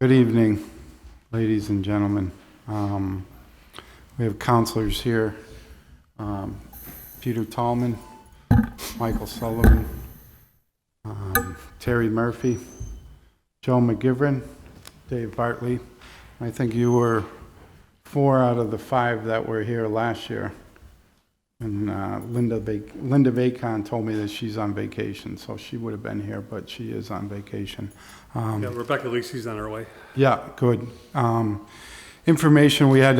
Good evening, ladies and gentlemen. We have counselors here, Peter Tallman, Michael Sullivan, Terry Murphy, Joe McGivern, Dave Bartley. I think you were 4 out of the 5 that were here last year. And Linda Bacon told me that she's on vacation, so she would have been here, but she is on vacation. Yeah, Rebecca Lacey's on her way. Yeah, good. Information, we had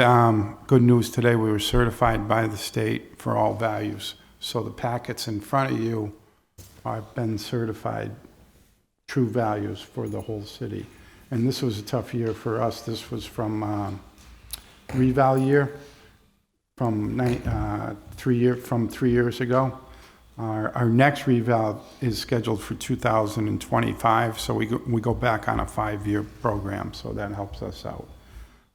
good news today. We were certified by the state for all values. So the packets in front of you have been certified true values for the whole city. And this was a tough year for us. This was from reval year from 3 years ago. Our next reval is scheduled for 2025, so we go back on a 5-year program, so that helps us out.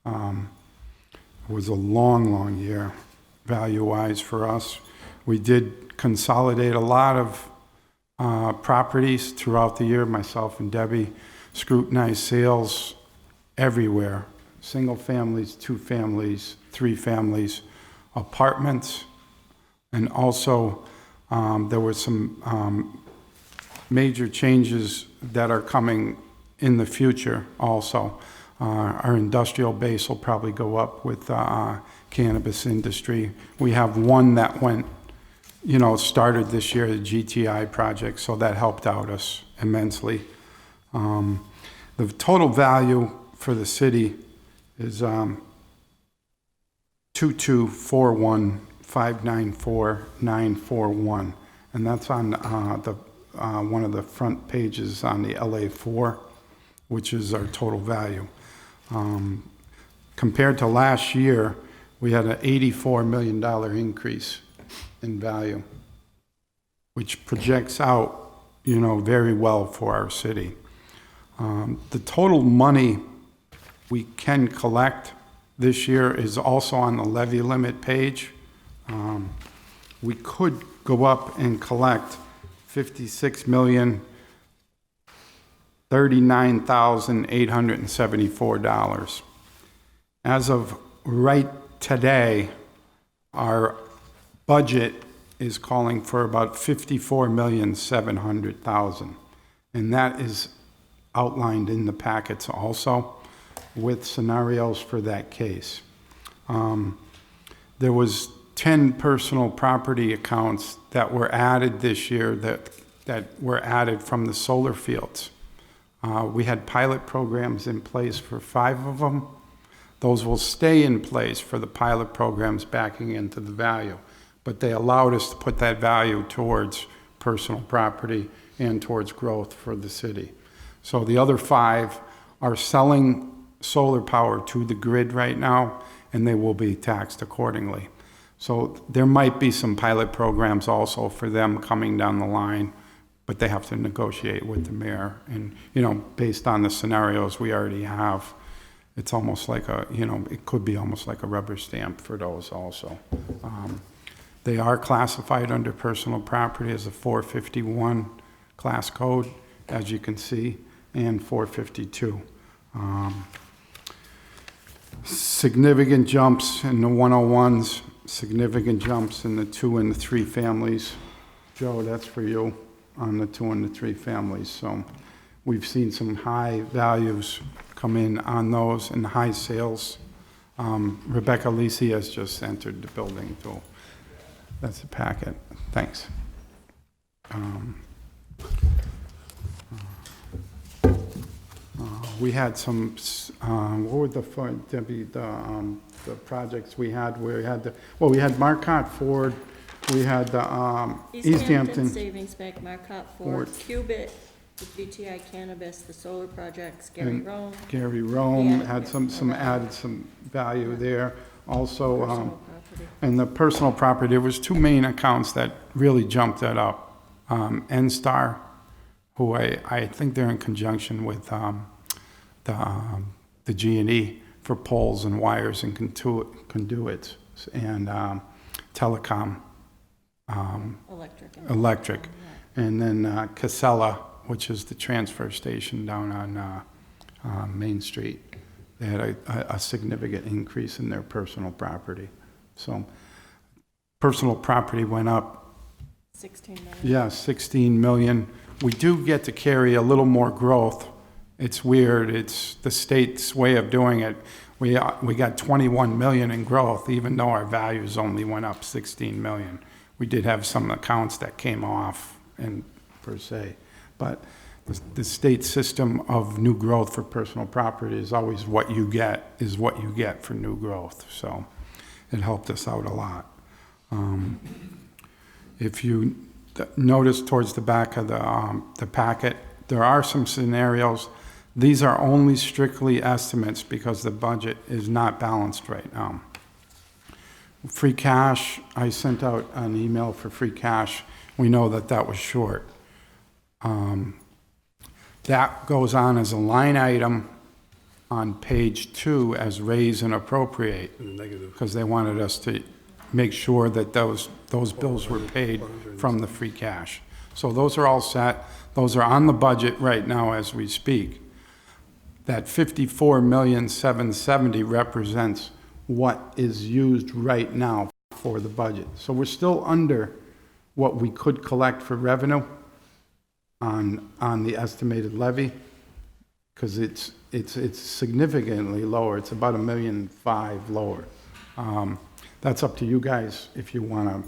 It was a long year, value-wise for us. We did consolidate a lot of properties throughout the year. Myself and Debbie scrutinized sales everywhere. Single families, 2 families, 3 families, apartments, and also there were some major changes that are coming in the future also. Our industrial base will probably go up with cannabis industry. We have one that went, started this year, the GTI project, so that helped out us immensely. The total value for the city is 2241594,941, and that's on one of the front pages on the LA4, which is our total value. Compared to last year, we had an $84 million increase in value, which projects out, very well for our city. The total money we can collect this year is also on the levy limit page. We could go up and collect $56,039,874. As of right today, our budget is calling for about $54,700,000, and that is outlined in the packets also, with scenarios for that case. There was 10 personal property accounts that were added this year that were added from the solar fields. We had pilot programs in place for 5 of them. Those will stay in place for the pilot programs backing into the value, but they allowed us to put that value towards personal property and towards growth for the city. So the other 5 are selling solar power to the grid right now, and they will be taxed accordingly. So there might be some pilot programs also for them coming down the line, but they have to negotiate with the mayor. And, based on the scenarios we already have, it's almost like it could be almost like a rubber stamp for those also. They are classified under personal property as a 451 class code, as you can see, and 452. Significant jumps in the 101s, significant jumps in the 2 and the 3 families. Joe, that's for you on the 2 and the 3 families. So we've seen some high values come in on those and high sales. Rebecca Lacey has just entered the building too. That's the packet. Thanks. We had some, what were Debbie, the projects we had? We had Marcotte Ford, we had the East Hampton Savings Bank, Marcotte Ford, Cubit, the GTI Cannabis, the solar projects, Gary Rome. Gary Rome Yeah, had some added some value there. Also, Personal property. and the personal property, there was 2 main accounts that really jumped that up. N-Star, who I think they're in conjunction with the G&E for poles and wires and conduits, and telecom, Electric. and then Casella, which is the transfer station down on Main Street. They had a significant increase in their personal property. So personal property went up, 16 million. yeah, 16 million. We do get to carry a little more growth. It's weird. It's the state's way of doing it. We got 21 million in growth, even though our values only went up 16 million. We did have some accounts that came off, and per se, but the state system of new growth for personal property is always what you get is what you get for new growth. So it helped us out a lot. If you notice towards the back of the packet, there are some scenarios. These are only strictly estimates because the budget is not balanced right now. Free cash, I sent out an email for free cash. We know that that was short. That goes on as a line item on page 2 as raise and appropriate, In the negative. because they wanted us to make sure that those bills were paid from the free cash. So those are all set. Those are on the budget right now as we speak. That 54,770,000 represents what is used right now for the budget. So we're still under what we could collect for revenue on the estimated levy, because it's significantly lower. It's about $1.5 million lower. That's up to you guys if you want to.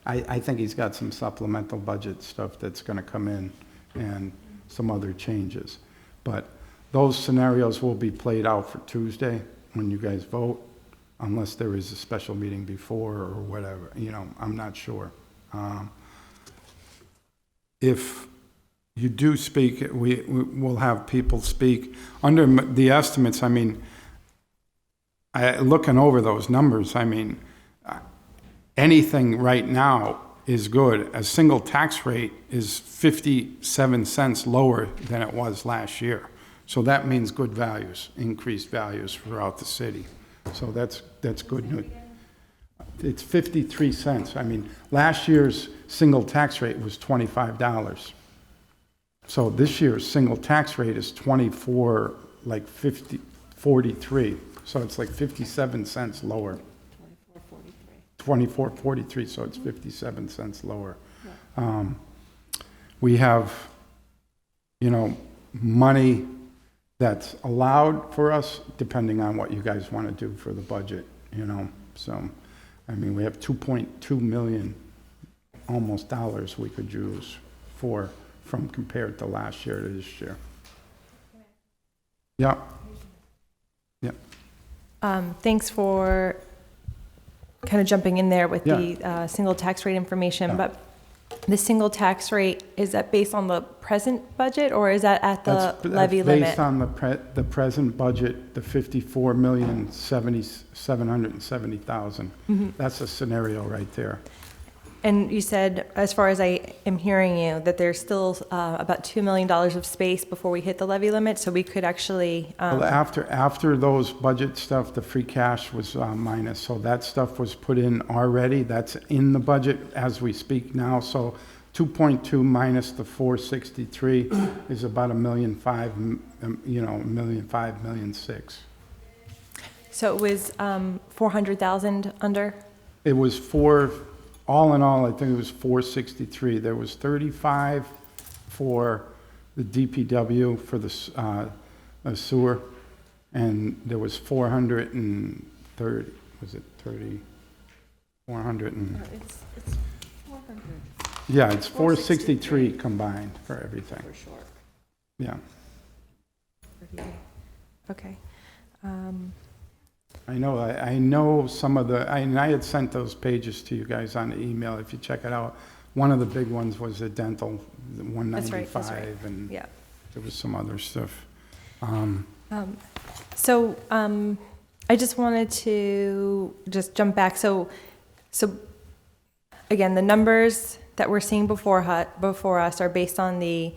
I think he's got some supplemental budget stuff that's going to come in and some other changes. But those scenarios will be played out for Tuesday when you guys vote, unless there is a special meeting before or whatever. You know, I'm not sure. If you do speak, we will have people speak. Under the estimates, I mean, looking over those numbers, I mean, anything right now is good. A single tax rate is 57 cents lower than it was last year. So that means good values, increased values throughout the city. So that's good news. It's 53 cents. I mean, last year's single tax rate was $25. So this year's single tax rate is 43. So it's like 57 cents lower. 24.43, so it's 57 cents lower. We have, you know, money that's allowed for us depending on what you guys want to do for the budget, you know. So, I mean, we have 2.2 million almost dollars we could use from compared to last year to this year. Yeah. Yeah. Thanks for kind of jumping in there with the single tax rate information, but the single tax rate, is that based on the present budget or is that at the levy limit? Based on the present budget, the 54,770,000. That's a scenario right there. And you said, as far as I am hearing you, that there's still about $2 million of space before we hit the levy limit, so we could actually... Well, after those budget stuff, the free cash was minus, so that stuff was put in already. That's in the budget as we speak now, so 2.2 minus the 463 is about $1.5 million, you know, $1.6 million. So it was 400,000 under? It was all in all, I think it was 463. There was 35 for the DPW for the sewer, and there was 430. Was it 30? 400 and. It's 400 Yeah, it's 463 combined for everything. for short. Yeah. Okay. I know some of the, and I had sent those pages to you guys on the email. If you check it out, one of the big ones was the dental, the 195, That's right. and Yeah. there was some other stuff. So I just wanted to just jump back. So again, the numbers that we're seeing before us are based on the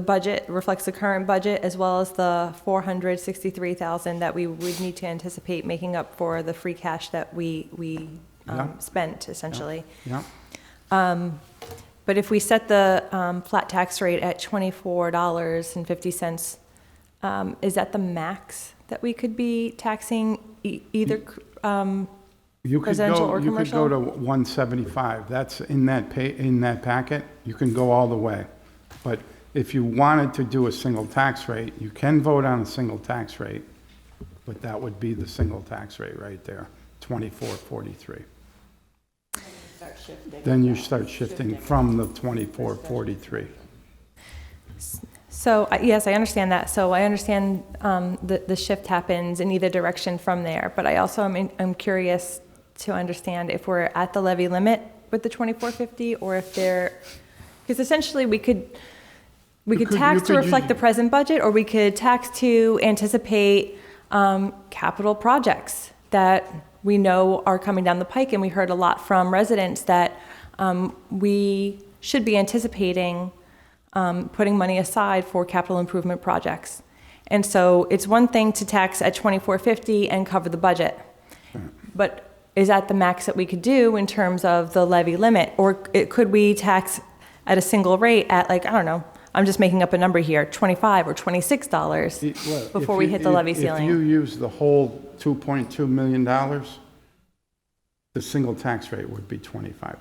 budget, reflects the current budget, as well as the 463,000 that we would need to anticipate making up for the free cash that we spent, essentially. Yeah. But if we set the flat tax rate at $24.50, is that the max that we could be taxing either residential or You could go commercial? to 175. That's in that packet. You can go all the way. But if you wanted to do a single tax rate, you can vote on a single tax rate, but that would be the single tax rate right there, 24.43. Start shifting. Then you start shifting from the 24.43. So, yes, I understand that. So I understand the shift happens in either direction from there. But I also am curious to understand if we're at the levy limit with the 2450, or if because essentially we could tax to reflect the present budget, or we could tax to anticipate capital projects that we know are coming down the pike. And we heard a lot from residents that we should be anticipating putting money aside for capital improvement projects. And so it's one thing to tax at 2450 and cover the budget. But is that the max that we could do in terms of the levy limit? Or could we tax at a single rate at, like, I don't know, I'm just making up a number here, $25 or $26 before we hit the levy ceiling? If you use the whole $2.2 million, the single tax rate would be $25.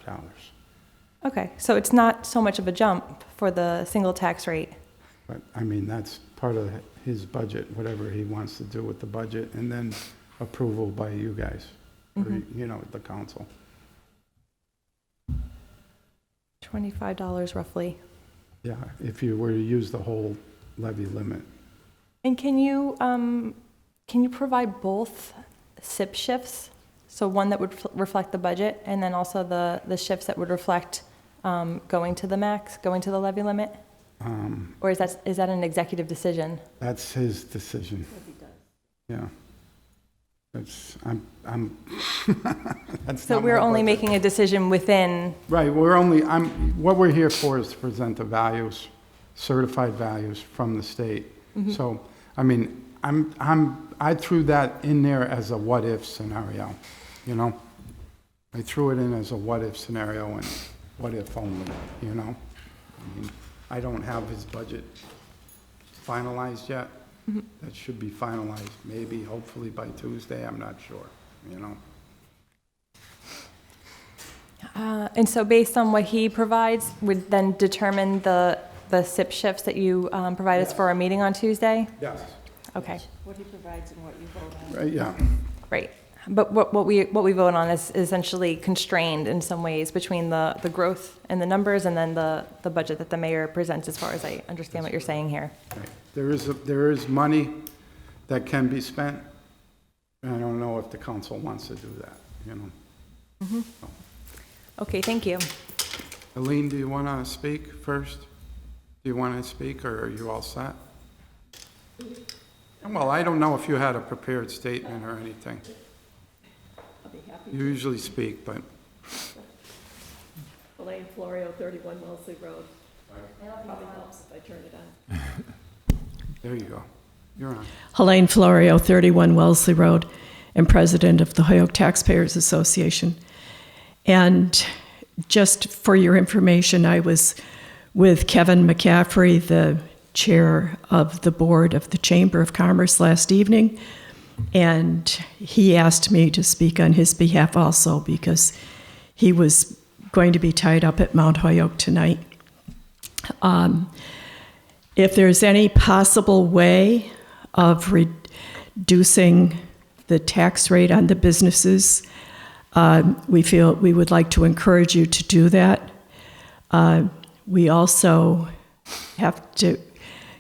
Okay, so it's not so much of a jump for the single tax rate. But, I mean, that's part of his budget, whatever he wants to do with the budget, and then approval by you guys, or, the council. $25 roughly. Yeah, if you were to use the whole levy limit. And can you provide both SIP shifts? So one that would reflect the budget, and then also the shifts that would reflect going to the max, going to the levy limit? Or is that an executive decision? That's his decision. Yeah. That's, that's So not we're my only budget. making a decision within, Right, what we're here for is to present the values, certified values from the state. So, I mean, I threw that in there as a what-if scenario, I threw it in as a what-if scenario and what-if only, I mean, I don't have his budget finalized yet. That should be finalized, maybe, hopefully by Tuesday, I'm not sure, and so based on what he provides, would then determine the SIP shifts that you provide us for our meeting on Tuesday? Yes. Okay, What he provides and what you vote on. Right, yeah. great. But what we vote on is essentially constrained in some ways between the growth and the numbers, and then the budget that the mayor presents, as far as I understand what you're saying here. Right. There is money that can be spent, and I don't know if the council wants to do that, Okay, thank you. Aline, do you want to speak first? Do you want to speak, or are you all set? Well, I don't know if you had a prepared statement or anything. I'll be happy. You usually speak, but Elaine Florio, 31 Wellesley Road. Probably helps if I turn it on. there you go. You're on. Helene Florio, 31 Wellesley Road, and president of the Holyoke Taxpayers Association. And just for your information, I was with Kevin McCaffrey, the chair of the board of the Chamber of Commerce, last evening, and he asked me to speak on his behalf also because he was going to be tied up at Mount Holyoke tonight. If there's any possible way of reducing the tax rate on the businesses, we feel we would like to encourage you to do that. We also have to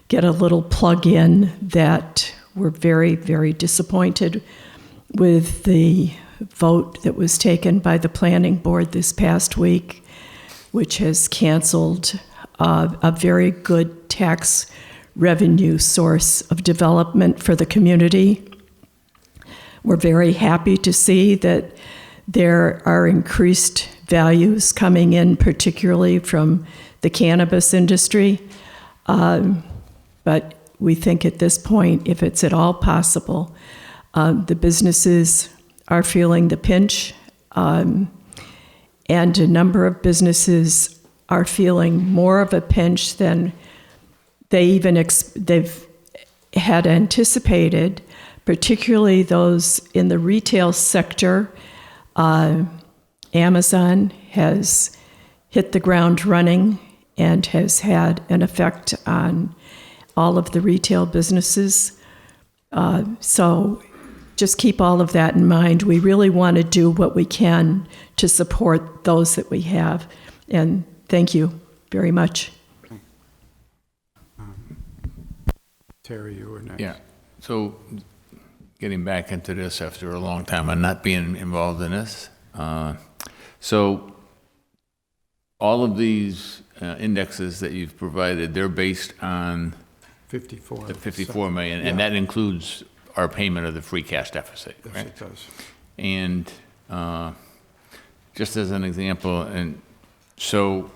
get a little plug in that we're very, very disappointed with the vote that was taken by the planning board this past week, which has canceled a very good tax revenue source of development for the community. We're very happy to see that there are increased values coming in, particularly from the cannabis industry. But we think at this point, if it's at all possible, the businesses are feeling the pinch, and a number of businesses are feeling more of a pinch than they've had anticipated, particularly those in the retail sector. Amazon has hit the ground running and has had an effect on all of the retail businesses. So just keep all of that in mind. We really want to do what we can to support those that we have. And thank you very much. Terry, you were next. Yeah, so getting back into this after a long time and not being involved in this. So all of these indexes that you've provided, they're based on 54. the 54 million, and that includes our payment of the free cash deficit, Yes, right? it does. And just as an example, and so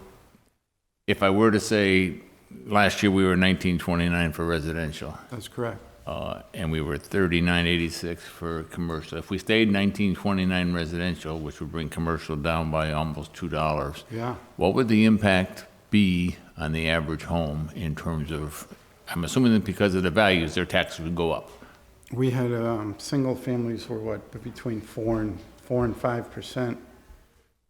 if I were to say, last year we were 1929 for residential, That's correct. and we were 3986 for commercial. If we stayed 1929 residential, which would bring commercial down by almost $2, Yeah. what would the impact be on the average home in terms of, I'm assuming that because of the values, their taxes would go up? We had, single families were what, between 4 and 5%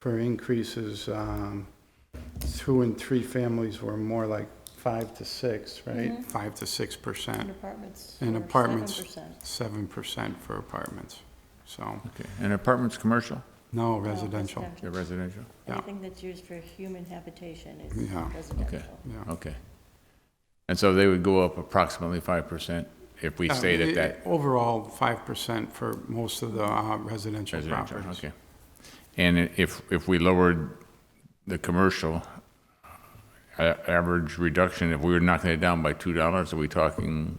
for increases. 2 and 3 families were more like 5 to 6, right? 5 to 6%. And apartments. And were apartments, 7%. 7% for apartments. So, Okay, and apartments commercial? no No, residential. They're residential? Yeah. Anything that's used for human habitation is Yeah. Okay, residential. Yeah. okay. And so they would go up approximately 5% if we stayed at that Overall, 5% for most of the residential residential, properties. okay. And if we lowered the commercial, average reduction, if we were knocking it down by $2, are we talking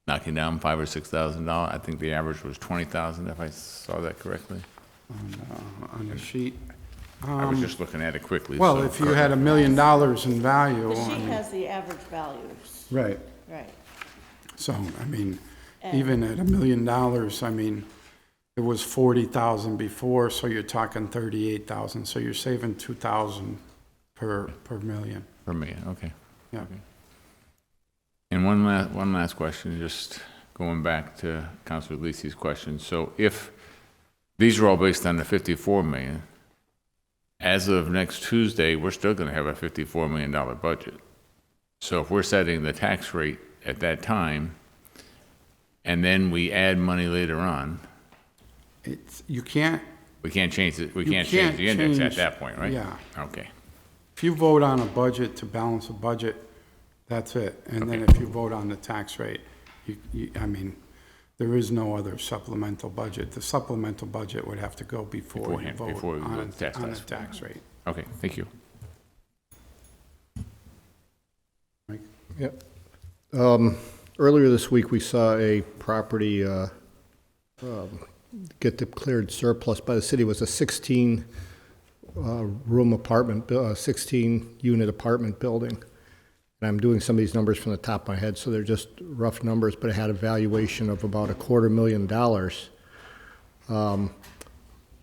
knocking down $5,000 or $6,000? I think the average was 20,000, if I saw that correctly. On the sheet. I was just looking at it quickly. Well, so- if you had $1 million in value, The I sheet mean, has the average values, right. right. So, I mean, And- even at $1 million, I mean, it was 40,000 before, so you're talking 38,000. So you're saving 2,000 per million. Per million, okay. Yeah. Okay. And one last question, just going back to Councilor Lisi's question. So if these are all based on the 54 million, as of next Tuesday, we're still going to have a $54 million budget. So if we're setting the tax rate at that time, and then we add money later on, You can't, we can't change it, we You can't change can't the index at change- that point, right? yeah. Okay, if you vote on a budget to balance a budget, that's it. And then if you vote on the tax rate, I mean, there is no other supplemental budget. The supplemental budget would have to go before you Beforehand, vote before we on vote tax a task. tax rate. okay, thank you. Mike? Yep. Earlier this week, we saw a property get declared surplus by the city. It was a 16-room apartment, 16-unit apartment building. And I'm doing some of these numbers from the top of my head, so they're just rough numbers, but it had a valuation of about $250,000.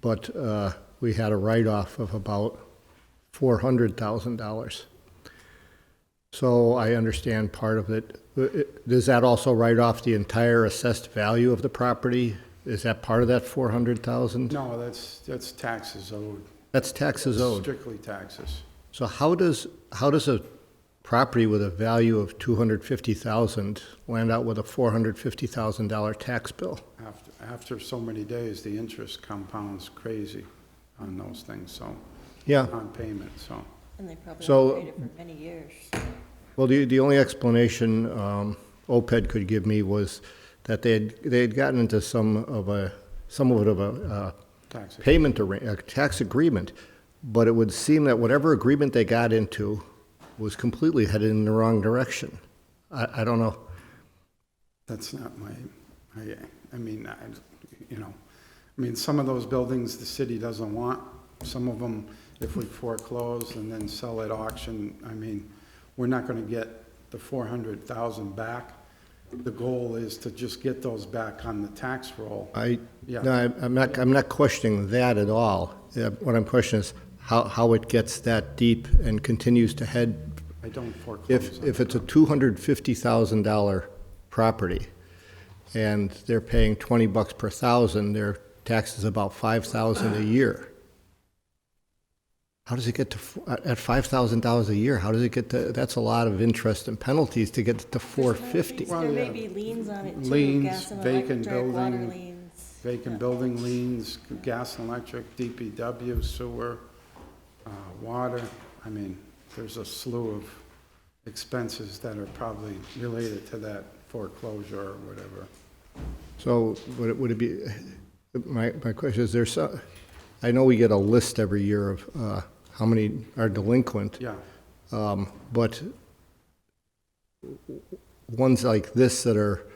But we had a write-off of about $400,000. So I understand part of it. Does that also write off the entire assessed value of the property? Is that part of that 400,000? No, that's taxes owed. That's taxes owed. Strictly taxes. So how does a property with a value of 250,000 land out with a $450,000 tax bill? After so many days, the interest compounds crazy on those things, so, Yeah. on payment, so. And they probably So- operated for many years. Well, the only explanation OPED could give me was that they had gotten into somewhat of a Tax. payment a tax agreement, but it would seem that whatever agreement they got into was completely headed in the wrong direction. I don't know. That's not some of those buildings the city doesn't want. Some of them, if we foreclose and then sell at auction, we're not gonna get the 400,000 back. The goal is to just get those back on the tax roll. Yeah. No, I'm not questioning that at all. What I'm questioning is, how it gets that deep and continues to head. I don't foreclose on If it's a $250,000 property and they're paying $20 per thousand, their tax is about $5,000 a year. How does it get to, at $5,000 a year, how does it get to, that's a lot of interest and penalties to get to 450. There may be liens on it too, Liens, gas and vacant electric, water building, liens. vacant building liens, gas and electric, DPW, sewer, water. I mean, there's a slew of expenses that are probably related to that foreclosure or whatever. So would it be, my question is, I know we get a list every year of how many are delinquent. Yeah, But ones like this that are,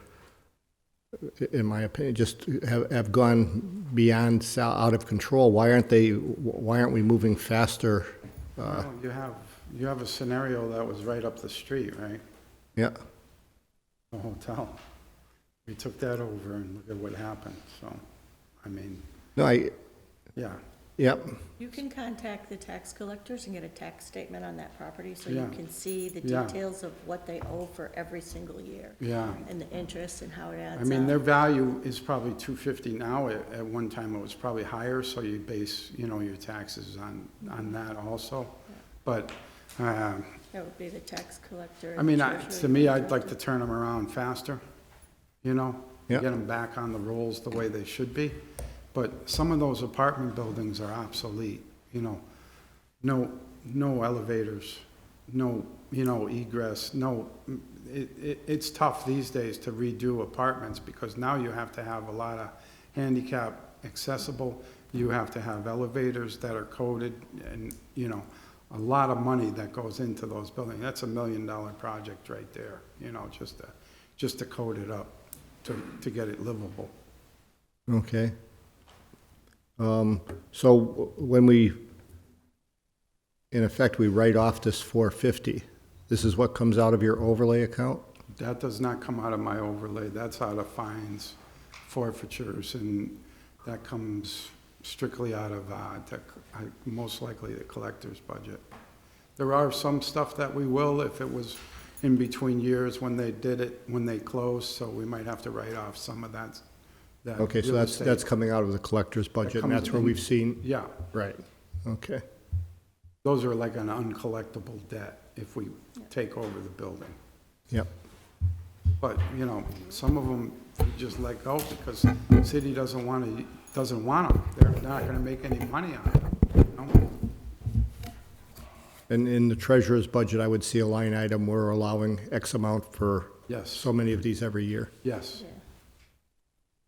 in my opinion, just have gone beyond out of control, why aren't we moving faster? well, you have a scenario that was right up the street, right? Yeah, The hotel. We took that over and look at what happened, so, I mean, no, yeah, yeah, You can contact the tax collectors and get a tax statement on that property so Yeah. you can see the Yeah. details of what they owe for every single year. yeah. And the interest and how it adds I up. mean, their value is probably 250 now. At one time, it was probably higher, so you base, your taxes on that also. But, That would be the tax collector. I mean, the treasurer, to me, I'd the like to turn them around faster, Yeah. get them back on the rolls the way they should be. But some of those apartment buildings are obsolete, no elevators, no, egress, no, it's tough these days to redo apartments because now you have to have a lot of handicap accessible, you have to have elevators that are coded and, a lot of money that goes into those buildings. That's $1 million project right there, just to code it up, to get it livable. okay. So when in effect, we write off this 450, this is what comes out of your overlay account? That does not come out of my overlay, that's out of fines, forfeitures, and that comes strictly out of, most likely the collector's budget. There are some stuff that we will, if it was in between years when they did it, when they closed, so we might have to write off some of that. Okay, so real that's estate. coming out of the collector's budget, and comes that's where in. we've seen, Yeah, right, okay. those are like an uncollectible debt if we take over the building. Yep, But, some of them you just let go because the city doesn't want them. They're not gonna make any money on them, and in the treasurer's budget, I would see a line item, we're allowing X amount for Yes, so many of these every year. yes. Yeah.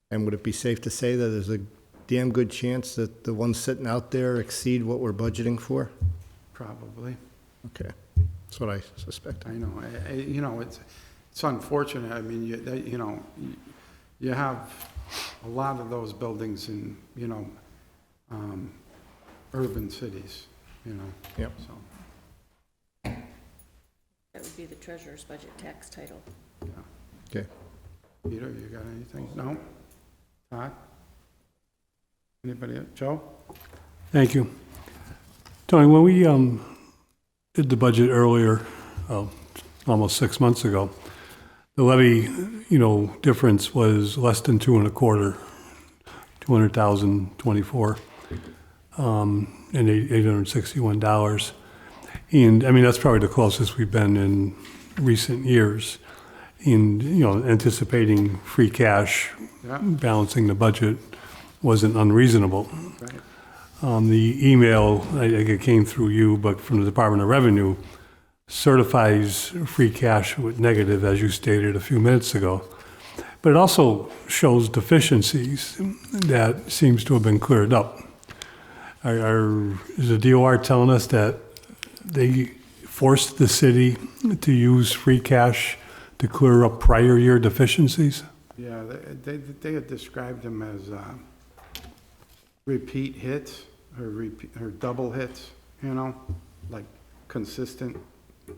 And would it be safe to say that there's a damn good chance that the ones sitting out there exceed what we're budgeting for? Probably. Okay, that's what I suspect. I know. It's unfortunate. I mean, you have a lot of those buildings in, urban cities, Yep. so, That would be the treasurer's budget tax title. yeah. Okay. Peter, you got anything? No? Todd? Anybody? Joe? Thank you. Tony, when we did the budget earlier, almost 6 months ago, the levy, difference was less than 2.25, 200,024, and $861. And I mean, that's probably the closest we've been in recent years. And, anticipating free cash, Yeah. balancing the budget wasn't unreasonable. Right. The email, I think it came through you, but from the Department of Revenue, certifies free cash with negative, as you stated a few minutes ago. But it also shows deficiencies that seems to have been cleared up. Is the DOR telling us that they forced the city to use free cash to clear up prior year deficiencies? Yeah, they had described them as repeat hits or double hits, like consistent,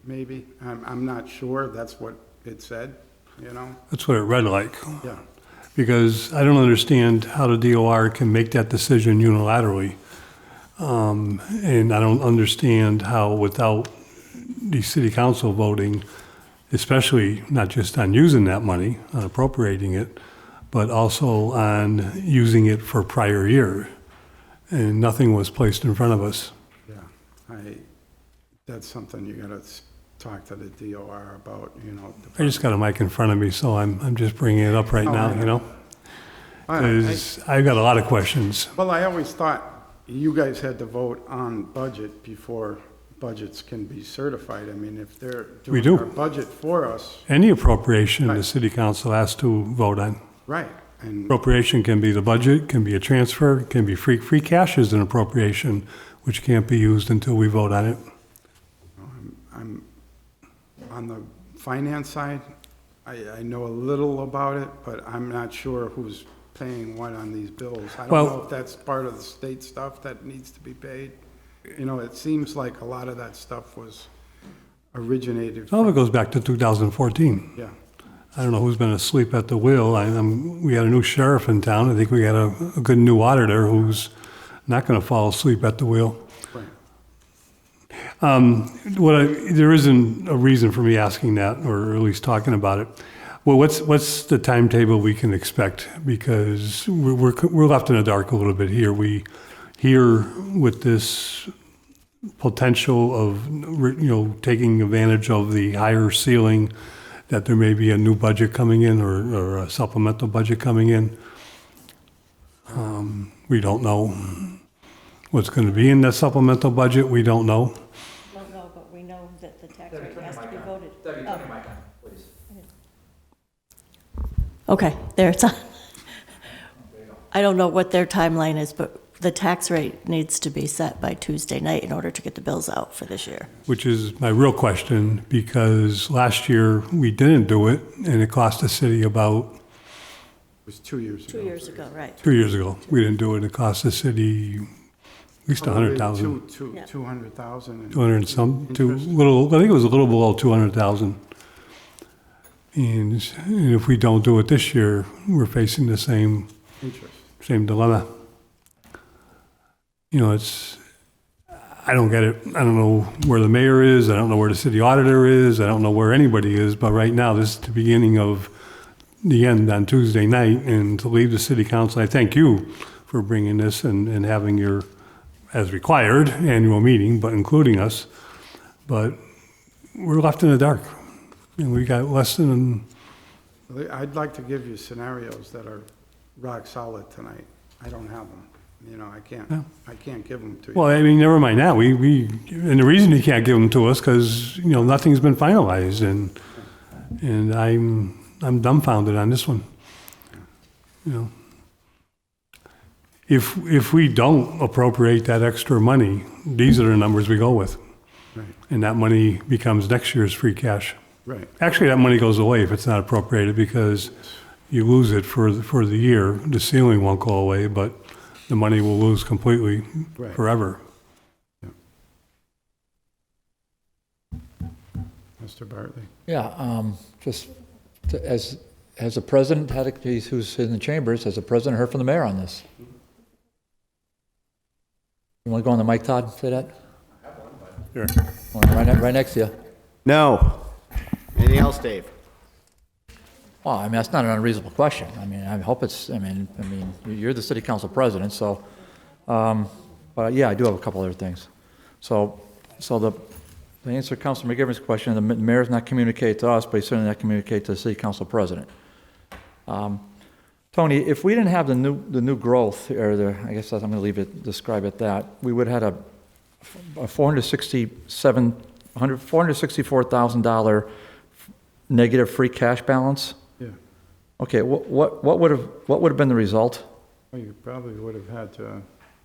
maybe. I'm not sure. That's what it said, That's what it read like. Yeah. Because I don't understand how the DOR can make that decision unilaterally. And I don't understand how without the city council voting, especially not just on using that money, on appropriating it, but also on using it for prior year. And nothing was placed in front of us. Yeah, that's something you gotta talk to the DOR about, you know. I just got a mic in front of me, so I'm just bringing it up right Oh, now, I you know? I- Because I've got a lot of questions. Well, I always thought you guys had to vote on budget before budgets can be certified. I mean, if they're We doing do. our budget for us, Any appropriation the Right. city council has to vote on. right, and, Appropriation can be the budget, can be a transfer, can be free cash is an appropriation, which can't be used until we vote on it. I'm, on the finance side, I know a little about it, but I'm not sure who's paying what on these bills. I don't Well- know if that's part of the state stuff that needs to be paid. You know, it seems like a lot of that stuff was originated Some of it from, goes back to 2014. yeah, I don't know who's been asleep at the wheel. We had a new sheriff in town. I think we got a good new auditor who's not going to fall asleep at the wheel. right. There isn't a reason for me asking that, or at least talking about it. Well, what's the timetable we can expect? Because we're left in the dark a little bit here. We hear with this potential of, taking advantage of the higher ceiling, that there may be a new budget coming in or a supplemental budget coming in. We don't know what's going to be in that supplemental budget. We don't know. Don't know, but we know that the tax rate has to be voted. Okay, there it's on. I don't know what their timeline is, but the tax rate needs to be set by Tuesday night in order to get the bills out for this year. Which is my real question, because last year we didn't do it, and it cost the city about It was 2 years ago. 2 years ago, right. 2 years ago. We didn't do it, it cost the city at least 100,000, Yeah. 200,000. 200 and some, Interest. I think it was a little below 200,000. And if we don't do it this year, we're facing the same dilemma. I don't get it. I don't know where the mayor is. I don't know where the city auditor is. I don't know where anybody is. But right now, this is the beginning of the end on Tuesday night. And to leave the city council, I thank you for bringing this and having your, as required, annual meeting, but including us. But we're left in the dark. And we got less than, I'd like to give you scenarios that are rock solid tonight. I don't have them. You know, I can't give them to you. well, I mean, never mind that. And the reason you can't give them to us, because, nothing's been finalized. And I'm dumbfounded on this one. If we don't appropriate that extra money, these are the numbers we go with. Right, And that money becomes next year's free cash. right. Actually, that money goes away if it's not appropriated, because you lose it for the year. The ceiling won't go away, but the money will lose completely Right. forever. Mr. Bartley? Yeah, as a president, who's in the chambers, has the president heard from the mayor on this? You want to go on the mic, Todd, say that? Sure. Right next to you. No. Anything else, Dave? Well, I mean, that's not an unreasonable question. I mean, I hope it's, you're the city council president, so, but yeah, I do have a couple other things. So to answer Councilor McGivern's question, the mayor's not communicated to us, but he's certainly not communicated to the city council president. Tony, if we didn't have the new growth, or I guess I'm going to describe it that, we would have had a $464,000 negative free cash balance. Yeah. Okay, what would have been the result? Well, you probably would have had to,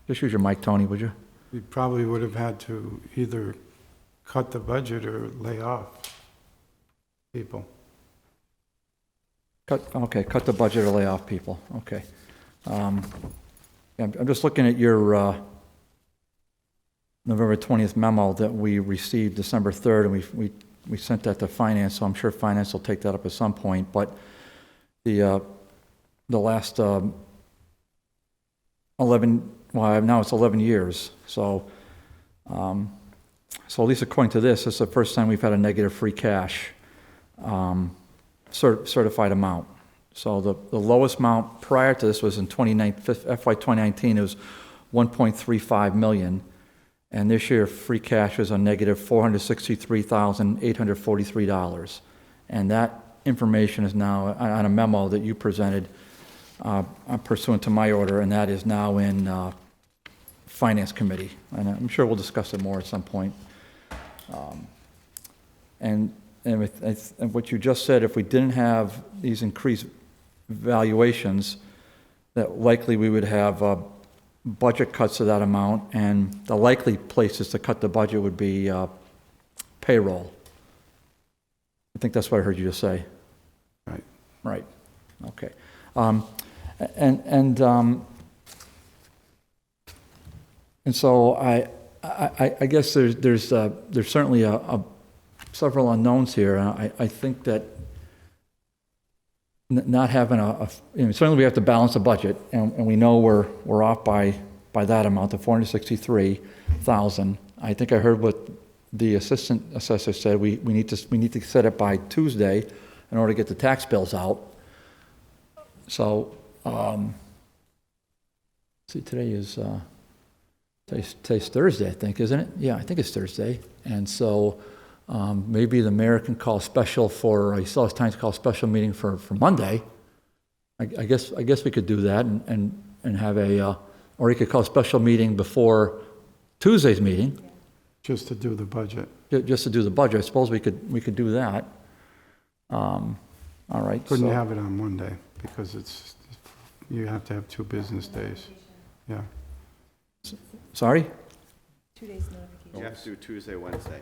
Just use your mic, Tony, would you? you probably would have had to either cut the budget or lay off people. Cut the budget or lay off people, okay. Yeah, I'm just looking at your November 20th memo that we received December 3rd, and we sent that to finance, so I'm sure finance will take that up at some point, but the last 11 well, now it's 11 years. So at least according to this, it's the first time we've had a negative free cash certified amount. So the lowest amount prior to this was in FY 2019, it was 1.35 million. And this year, free cash was a negative $463,843. And that information is now on a memo that you presented pursuant to my order, and that is now in Finance Committee. And I'm sure we'll discuss it more at some point. And what you just said, if we didn't have these increased valuations, that likely we would have budget cuts to that amount, and the likely places to cut the budget would be payroll. I think that's what I heard you just say. Right. Right. Okay. And so I guess there's certainly several unknowns here. I think that not having certainly we have to balance a budget, and we know we're off by that amount, the 463,000. I think I heard what the assistant assessor said. We need to set it by Tuesday in order to get the tax bills out. So see, today's Thursday, I think, isn't it? Yeah, I think it's Thursday. And so maybe the mayor can call special he still has time to call a special meeting for Monday. I guess we could do that and have or he could call a special meeting before Tuesday's meeting. Just to do the budget. Just to do the budget. I suppose we could do that. All right. Couldn't have it on Monday because you have to have 2 business days. Yeah. Sorry? 2 days notification. You have to do Tuesday, Wednesday.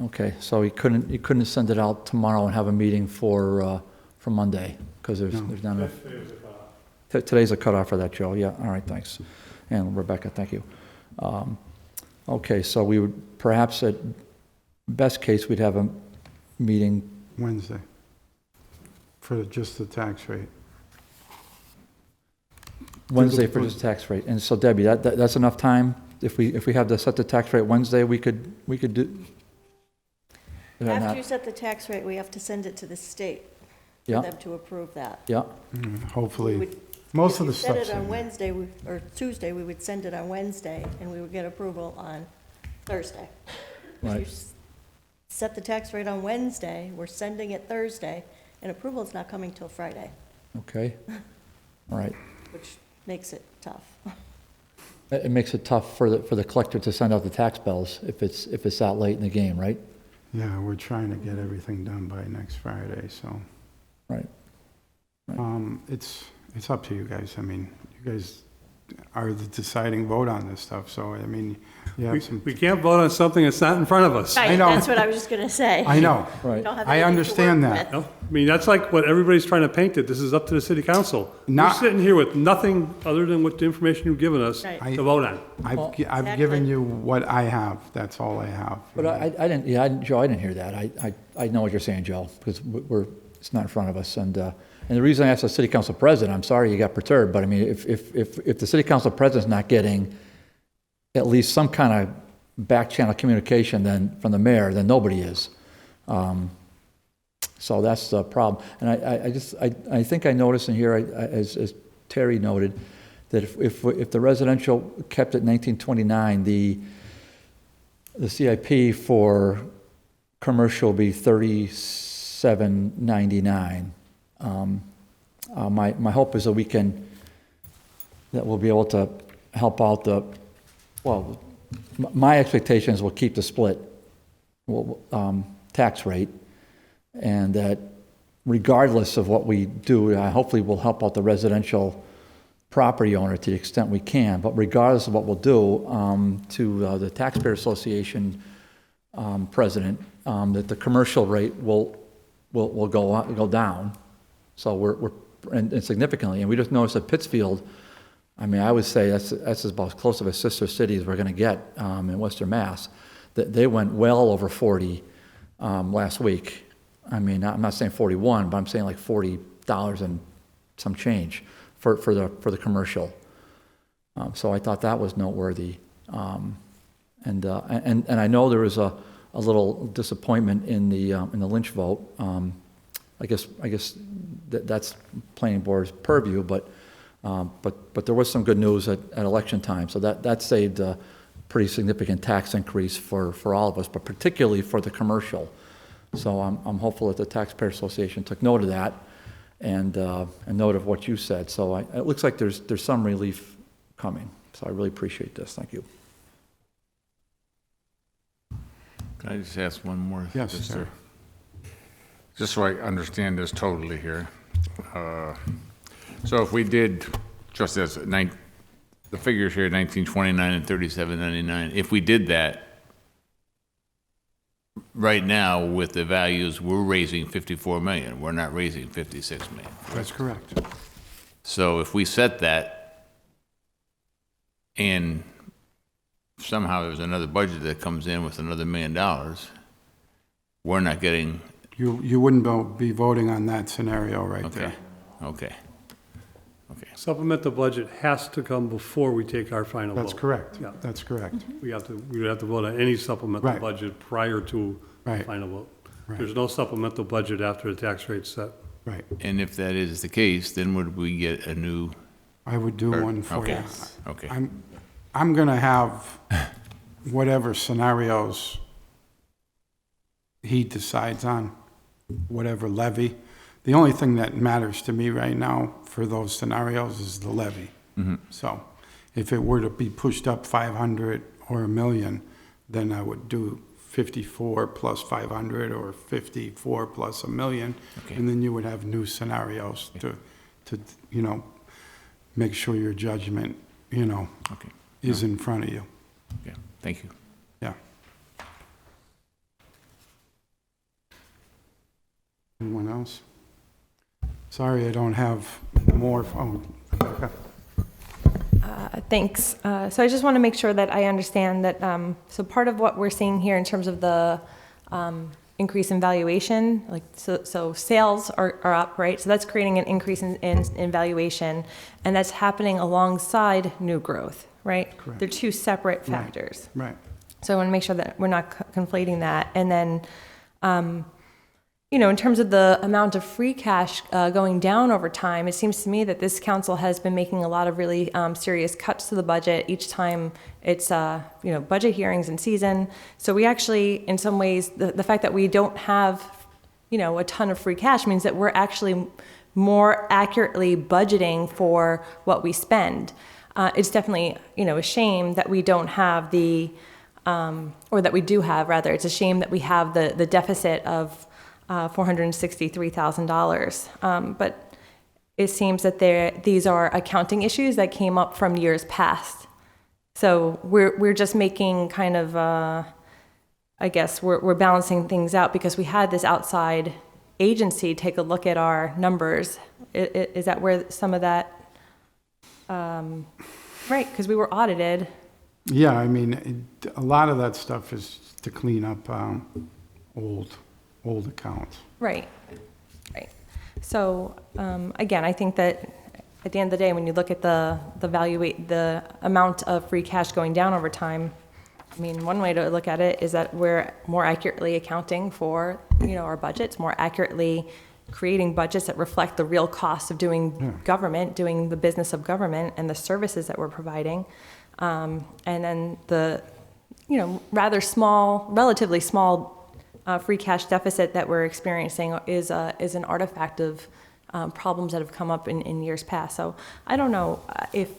Okay, so he couldn't send it out tomorrow and have a meeting for Monday because there's not enough. Today's a cutoff for that, Joe. Yeah. All right. Thanks. And Rebecca, thank you. Okay, so we would perhaps at best case we'd have a meeting Wednesday for just the tax rate. Wednesday for just tax rate. And so Debbie, that's enough time. If we have to set the tax rate Wednesday, we could do. After you set the tax rate, we have to send it to the state Yeah. for them to approve that. Yeah. Hopefully, most of the stuff's If you set it on in there. Wednesday or Tuesday, we would send it on Wednesday, and we would get approval on Thursday. If Right. you set the tax rate on Wednesday, we're sending it Thursday, and approval is not coming till Friday, Okay. All right. which makes it tough. It makes it tough for the collector to send out the tax bills if it's that late in the game, right? Yeah, we're trying to get everything done by next Friday, so. Right. It's up to you guys. I mean, you guys are the deciding vote on this stuff, so, I mean, you have some. We can't vote on something that's not in front of us. Right, know. that's what I was just gonna say. I know. Right. We don't have I anything to understand work that. with. No? I mean, that's like what everybody's trying to paint it. This is up to the city council. We're Not- sitting here with nothing other than what the information you've given us Right. to vote on. I've given you what I have. That's all I have. But I didn't, Joe, I didn't hear that. I know what you're saying, Joe, because it's not in front of us. And the reason I asked the city council president, I'm sorry you got perturbed, but I mean, if the city council president's not getting at least some kind of back channel communication then from the mayor, then nobody is. So that's the problem. And I think I noticed in here, as Terry noted, that if the residential kept at 1929, the CIP for commercial will be 3799. My hope is that we'll be able to help out my expectation is we'll keep the split tax rate, and that regardless of what we do, hopefully we'll help out the residential property owner to the extent we can, but regardless of what we'll do, to the Taxpayer Association president, that the commercial rate will go down. So and significantly, and we just noticed that Pittsfield, I mean, I would say that's about as close of a sister city as we're going to get in Western Mass. That they went well over 40 last week. I mean, I'm not saying 41, but I'm saying like $40 and some change for the commercial. So I thought that was noteworthy. And I know there was a little disappointment in the Lynch vote. I guess that's planning board's purview, but there was some good news at election time. So that saved a pretty significant tax increase for all of us, but particularly for the commercial. So I'm hopeful that the Taxpayer Association took note of that and note of what you said. So it looks like there's some relief coming. So I really appreciate this. Thank you. Can I just ask one more? Yes, sir. Just so I understand this totally here. So if we did, just as the figures here, 1929 and 3799, if we did that, right now with the values, we're raising 54 million. We're not raising 56 million. That's correct. So if we set that and somehow there's another budget that comes in with another $1 million, we're not getting. You wouldn't be voting on that scenario right there. Okay. Supplemental budget has to come before we take our final vote. That's correct. Yeah. That's correct. We would have to vote on any supplemental Right. budget prior to the Right. final vote. Right. There's no supplemental budget after the tax rate's set. Right. And if that is the case, then would we get a new? I would do one for Okay. you. Okay. I'm going to have whatever scenarios he decides on, whatever levy. The only thing that matters to me right now for those scenarios is the levy. So if it were to be pushed up 500 or $1 million, then I would do 54 plus 500 or 54 plus $1 million. Okay. And then you would have new scenarios to make sure your judgment, Okay. is in front of you. Yeah. Thank you. Yeah. Anyone else? Sorry, I don't have more. Oh, Rebecca. Thanks. So I just want to make sure that I understand that, so part of what we're seeing here in terms of the increase in valuation, like, so sales are up, right? So that's creating an increase in valuation, and that's happening alongside new growth, right? Correct. They're two separate factors. Right. So I want to make sure that we're not conflating that. And then, in terms of the amount of free cash going down over time, it seems to me that this council has been making a lot of really serious cuts to the budget each time it's, budget hearings in season. So we actually, in some ways, the fact that we don't have, a ton of free cash means that we're actually more accurately budgeting for what we spend. It's definitely, a shame that we don't have the, or that we do have, rather, it's a shame that we have the deficit of $463,000. But it seems that these are accounting issues that came up from years past. So we're just making kind of, I guess we're balancing things out because we had this outside agency take a look at our numbers. Is that where some of that, right, because we were audited. Yeah, I mean, a lot of that stuff is to clean up old accounts. Right. So again, I think that at the end of the day, when you look at the amount of free cash going down over time, I mean, one way to look at it is that we're more accurately accounting for, our budgets, more accurately creating budgets that reflect the real cost of doing government, doing the business of government and the services that we're providing. And then the, relatively small free cash deficit that we're experiencing is an artifact of problems that have come up in years past. So I don't know if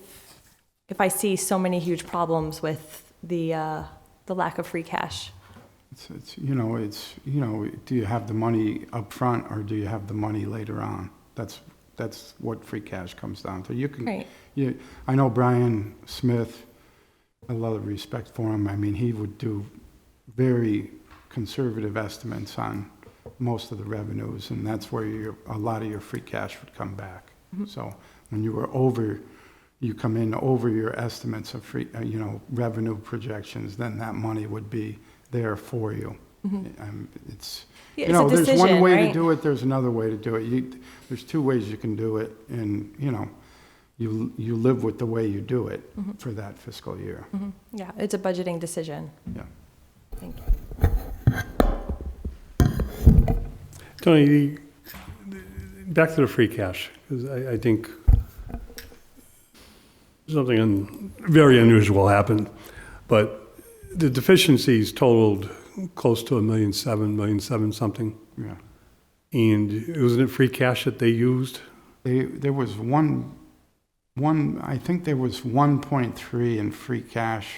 I see so many huge problems with the lack of free cash. Do you have the money up front or do you have the money later on? That's what free cash comes down to. You can, Right. I know Brian Smith, a lot of respect for him. I mean, he would do very conservative estimates on most of the revenues, and that's where a lot of your free cash would come back. Mm-hmm. So when you come in over your estimates of free, revenue projections, then that money would be there for you. Mm-hmm. It's a decision, there's one way right? to do it. There's another way to do it. There's two ways you can do it, and you live with the way you do it for that fiscal year. Yeah, it's a budgeting decision. Yeah. Thank you. Tony, back to the free cash, because I think something very unusual happened, but the deficiencies totaled close to $1.7 million something. Yeah. And wasn't it free cash that they used? There was I think there was 1.3 in free cash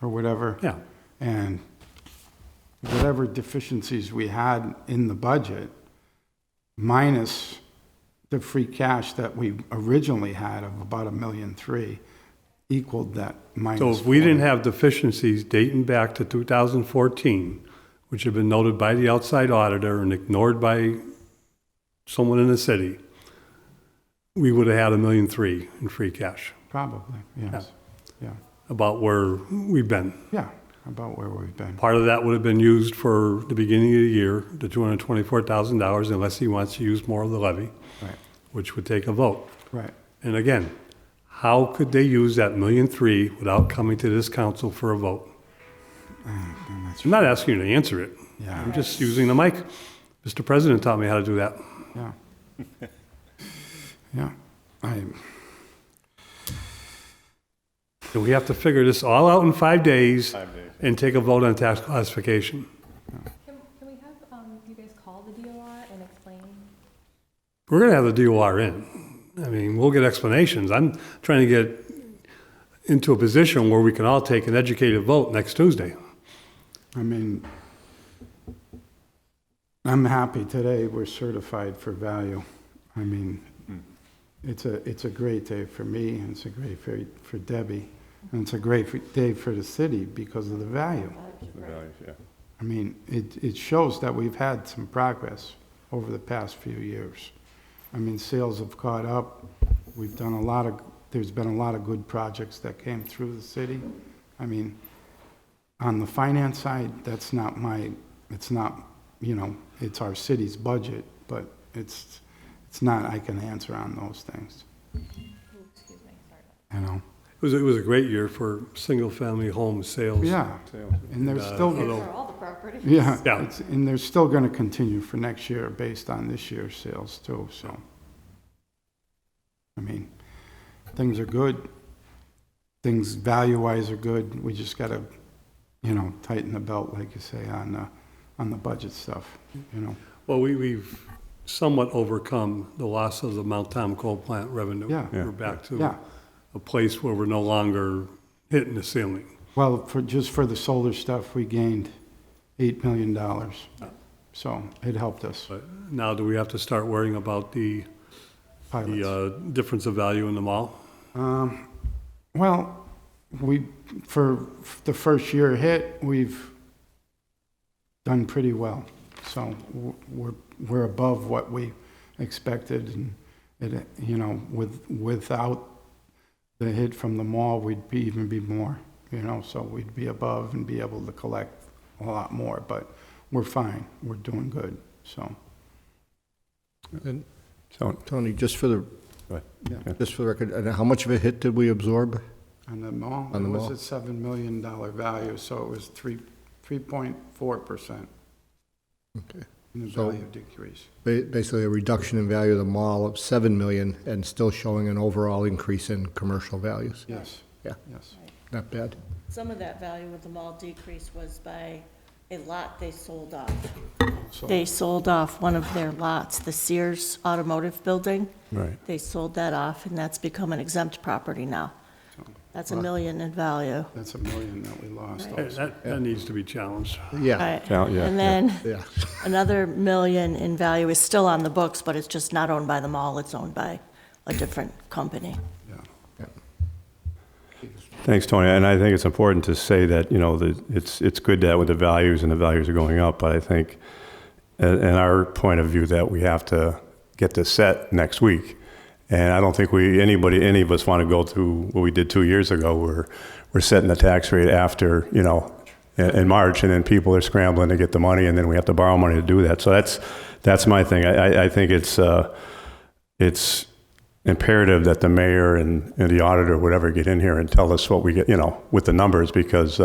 or whatever. Yeah. And whatever deficiencies we had in the budget, minus the free cash that we originally had of about $1.3 million, equaled that minus. So if we didn't have deficiencies dating back to 2014, which have been noted by the outside auditor and ignored by someone in the city, we would have had $1.3 million in free cash, Probably, yes. Yeah. about where we've been. Yeah, about where we've been. Part of that would have been used for the beginning of the year, the $224,000, unless he wants to use more of the levy, Right, which would take a vote. right. And again, how could they use that $1.3 million without coming to this council for a vote? And that's, I'm not asking you to answer it. yeah, I'm just using the mic. Mr. President taught me how to do that. yeah. Yeah, And we have to figure this all out in 5 days and take a vote on tax classification. Can we have you guys call the DOR and explain? We're going to have the DOR in. I mean, we'll get explanations. I'm trying to get into a position where we can all take an educated vote next Tuesday. I mean, I'm happy today we're certified for value. I mean, it's a great day for me, and it's a great for Debbie, and it's a great day for the city because of the value. I mean, it shows that we've had some progress over the past few years. I mean, sales have caught up. We've done there's been a lot of good projects that came through the city. I mean, on the finance side, it's not, it's our city's budget, but it's not, I can answer on those things. You know? It was a great year for single-family home sales. Yeah, and there's still, For all the property. yeah, Yeah. and they're still going to continue for next year based on this year's sales too, so. I mean, things are good. Things value-wise are good. We just got to, tighten the belt, like you say, on the budget stuff, Well, we've somewhat overcome the loss of the Mount Tom coal plant revenue. Yeah. We're back to Yeah. a place where we're no longer hitting the ceiling. Well, just for the solar stuff, we gained $8 million. So it helped us. But now do we have to start worrying about the difference of value in the mall? Well, for the first year hit, we've done pretty well. So we're above what we expected, and without the hit from the mall, we'd even be more. So we'd be above and be able to collect a lot more. But we're fine. We're doing good. So. And Tony, just for the record, and how much of a hit did we absorb? On the mall, On the it was mall. a $7 million value, so it was 3.4% Okay. in the So- value decrease. Basically, a reduction in value of the mall of $7 million and still showing an overall increase in commercial values. Yes. Yeah. Yes. Not bad. Some of that value with the mall decrease was by a lot they sold off. So, They sold off one of their lots, the Sears Automotive Building. Right. They sold that off, and that's become an exempt property now. That's $1 million in value. that's $1 million that we lost Right. also. That needs to be challenged. Yeah, Right. Yeah, yeah, And then yeah. another $1 million in value is still on the books, but it's just not owned by the mall, it's owned by a different company. Yeah. Thanks, Tony. And I think it's important to say that, it's good that with the values and the values are going up, but I think in our point of view that we have to get this set next week. And I don't think any of us want to go through what we did 2 years ago where we're setting the tax rate after, in March, and then people are scrambling to get the money, and then we have to borrow money to do that. So that's my thing. I think it's imperative that the mayor and the auditor, whatever, get in here and tell us what we get, with the numbers, because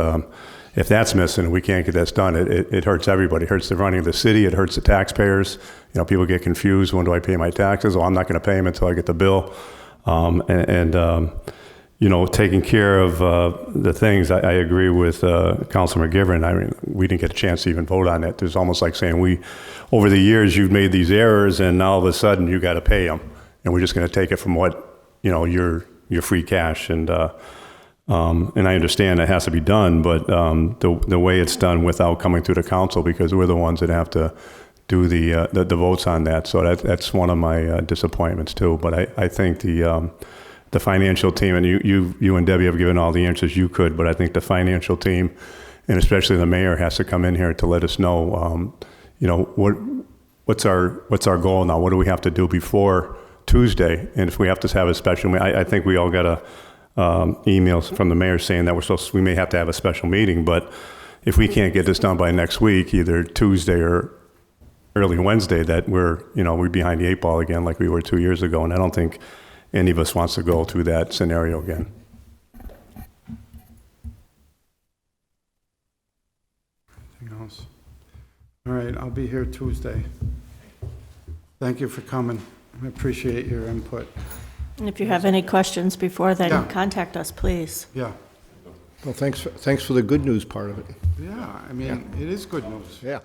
if that's missing, we can't get this done. It hurts everybody. It hurts the running of the city. It hurts the taxpayers. People get confused. When do I pay my taxes? Well, I'm not going to pay them until I get the bill. Taking care of the things, I agree with Councilor McGivern. I mean, we didn't get a chance to even vote on it. It's almost like saying over the years, you've made these errors, and now all of a sudden you got to pay them, and we're just going to take it from your free cash. And I understand it has to be done, but the way it's done without coming through the council, because we're the ones that have to do the votes on that. So that's one of my disappointments too. But I think the financial team, and you and Debbie have given all the answers you could, but I think the financial team, and especially the mayor, has to come in here to let us know, what's our goal now? What do we have to do before Tuesday? And if we have to have a special, I think we all got emails from the mayor saying that we may have to have a special meeting, but if we can't get this done by next week, either Tuesday or early Wednesday, that we're behind the 8 ball again like we were 2 years ago, and I don't think any of us wants to go through that scenario again. Anything else? All right, I'll be here Tuesday. Thank you for coming. I appreciate your input. And if you have any questions before then, Yeah. contact us, please. Yeah, Well, thanks for the good news part of it. yeah, I mean, it is good news. Yeah.